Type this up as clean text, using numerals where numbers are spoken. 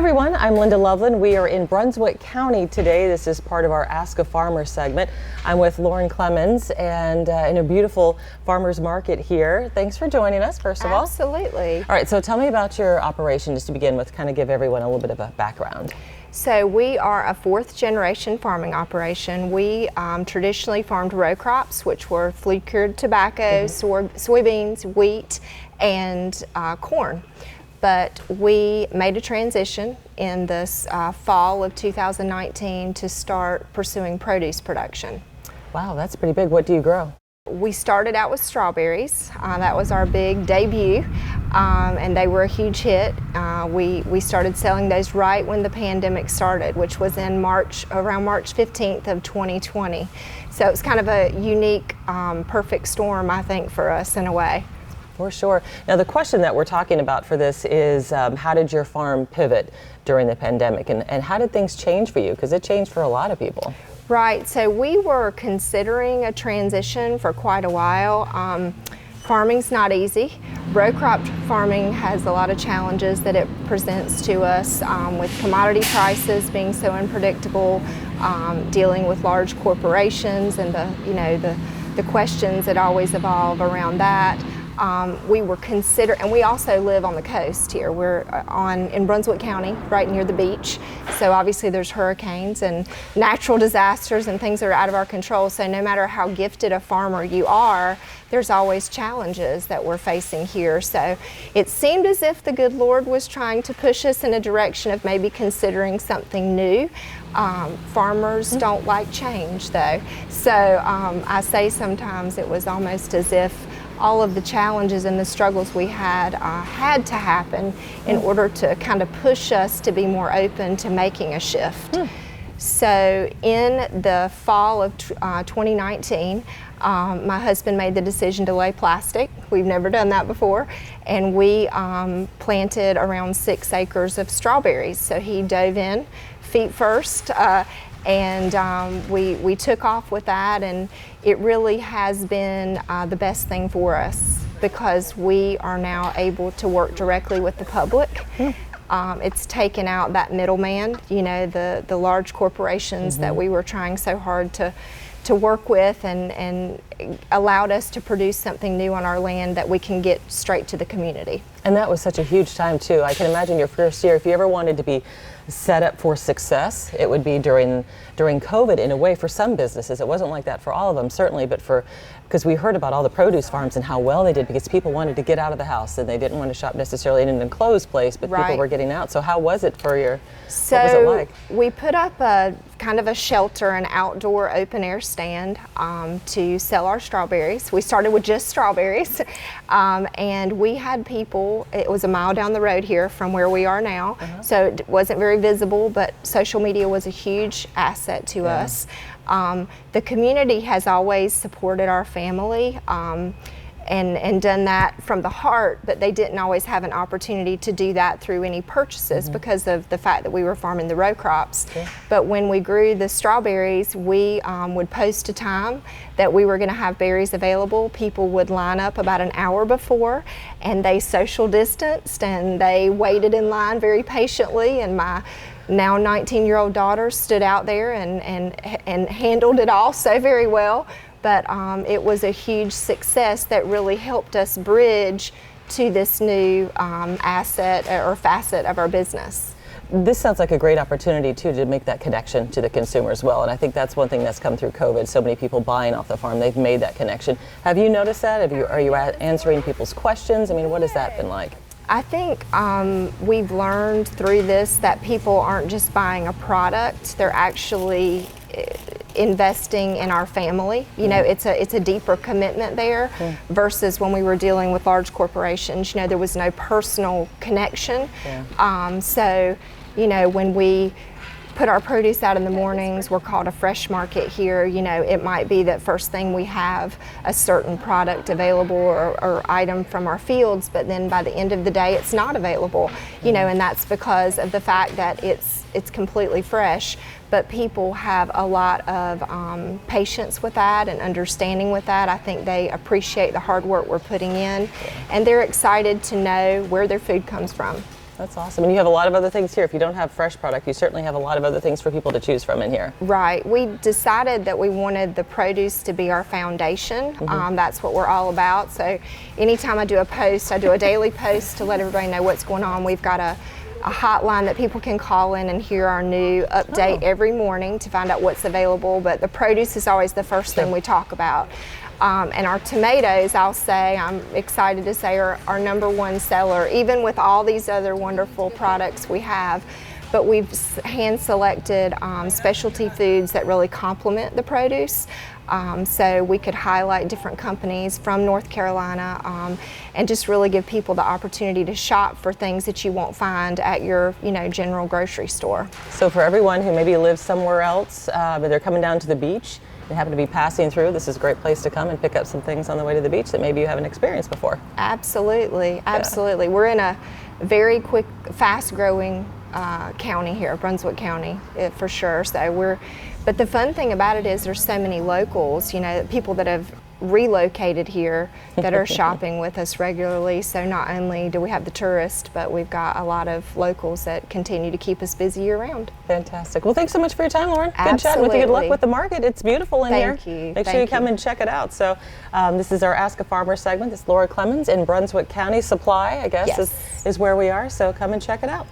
everyone, I'm Linda Loveland. We are in Brunswick County today. This is part of our Ask a Farmer segment. I'm with Lauren Clemmons and in a beautiful farmer's market here. Thanks for joining us, first of all. Absolutely. All right, so tell me about your operation, just to begin with, kind of give everyone a little bit of a background. So we are a fourth generation farming operation. We traditionally farmed row crops, which were flue cured tobacco, soybeans, wheat, and corn. But we made a transition in this fall of 2019 to start pursuing produce production. Wow, that's pretty big. What do you grow? We started out with strawberries. That was our big debut, and they were a huge hit. We started selling those right when the pandemic started, which was in March, around March 15th of 2020. So it's kind of a unique, perfect storm, I think, for us in a way. For sure. Now, the question that we're talking about for this is how did your farm pivot during the pandemic, and how did things change for you? Because it changed for a lot of people. Right. So we were considering a transition for quite a while. Farming's not easy. Row crop farming has a lot of challenges that it presents to us with commodity prices being so unpredictable, dealing with large corporations and the questions that always evolve around that. We were and we also live on the coast here. We're in Brunswick County, right near the beach. So obviously there's hurricanes and natural disasters and things that are out of our control. So no matter how gifted a farmer you are, there's always challenges that we're facing here. So it seemed as if the good Lord was trying to push us in a direction of maybe considering something new. Farmers don't like change though. So I say sometimes it was almost as if all of the challenges and the struggles we had to happen in order to kind of push us to be more open to making a shift. So in the fall of 2019, my husband made the decision to lay plastic. We've never done that before. And we planted around 6 acres of strawberries. So he dove in feet first. And we took off with that, and it really has been the best thing for us because we are now able to work directly with the public. It's taken out that middleman, the large corporations that we were trying so hard to work with, and allowed us to produce something new on our land that we can get straight to the community. And that was such a huge time too. I can imagine your first year, if you ever wanted to be set up for success, it would be during COVID in a way for some businesses. It wasn't like that for all of them, certainly, but because we heard about all the produce farms and how well they did because people wanted to get out of the house and they didn't want to shop necessarily in an enclosed place, but people were getting out. So how was it for what was it like? We put up a kind of a shelter, an outdoor open air stand to sell our strawberries. We started with just strawberries, and we had people, it was a mile down the road here from where we are now, so it wasn't very visible, but social media was a huge asset to us. The community has always supported our family and done that from the heart, but they didn't always have an opportunity to do that through any purchases because of the fact that we were farming the row crops. But when we grew the strawberries, we would post a time that we were going to have berries available. People would line up about an hour before, and they social distanced and they waited in line very patiently, and my now 19-year-old daughter stood out there and handled it all so very well. But it was a huge success that really helped us bridge to this new asset or facet of our business. This sounds like a great opportunity too to make that connection to the consumer as well, and I think that's one thing that's come through COVID. So many people buying off the farm, they've made that connection. Have you noticed that? Are you answering people's questions? I mean, what has that been like? I think we've learned through this that people aren't just buying a product, they're actually investing in our family. It's a deeper commitment there versus when we were dealing with large corporations. There was no personal connection. So when we put our produce out in the mornings, we're called a fresh market here. It might be that first thing we have a certain product available or item from our fields, but then by the end of the day it's not available, and that's because of the fact that it's completely fresh. But people have a lot of patience with that and understanding with that. I think they appreciate the hard work we're putting in, and they're excited to know where their food comes from. That's awesome. And you have a lot of other things here. If you don't have fresh product, you certainly have a lot of other things for people to choose from in here. Right. We decided that we wanted the produce to be our foundation. That's what we're all about. So anytime I do a post, I do a daily post to let everybody know what's going on. We've got a hotline that people can call in and hear our new update every morning to find out what's available. But the produce is always the first thing we talk about. And our tomatoes, I'm excited to say, are our #1 seller, even with all these other wonderful products we have. But we've hand selected specialty foods that really complement the produce. So we could highlight different companies from North Carolina and just really give people the opportunity to shop for things that you won't find at your general grocery store. So for everyone who maybe lives somewhere else, but they're coming down to the beach, and happen to be passing through, this is a great place to come and pick up some things on the way to the beach that maybe you haven't experienced before. Absolutely, absolutely. We're in a very quick, fast-growing county here, Brunswick County, for sure. But the fun thing about it is there's so many locals, people that have relocated here that are shopping with us regularly. So not only do we have the tourists, but we've got a lot of locals that continue to keep us busy year round. Fantastic. Well, thanks so much for your time, Lauren. Absolutely. Good chatting with you. Good luck with the market. It's beautiful in here. Thank you. Make sure you come and check it out. So this is our Ask a Farmer segment. This is Laura Clemmons in Brunswick County. Supply, I guess, Yes. is where we are. So come and check it out.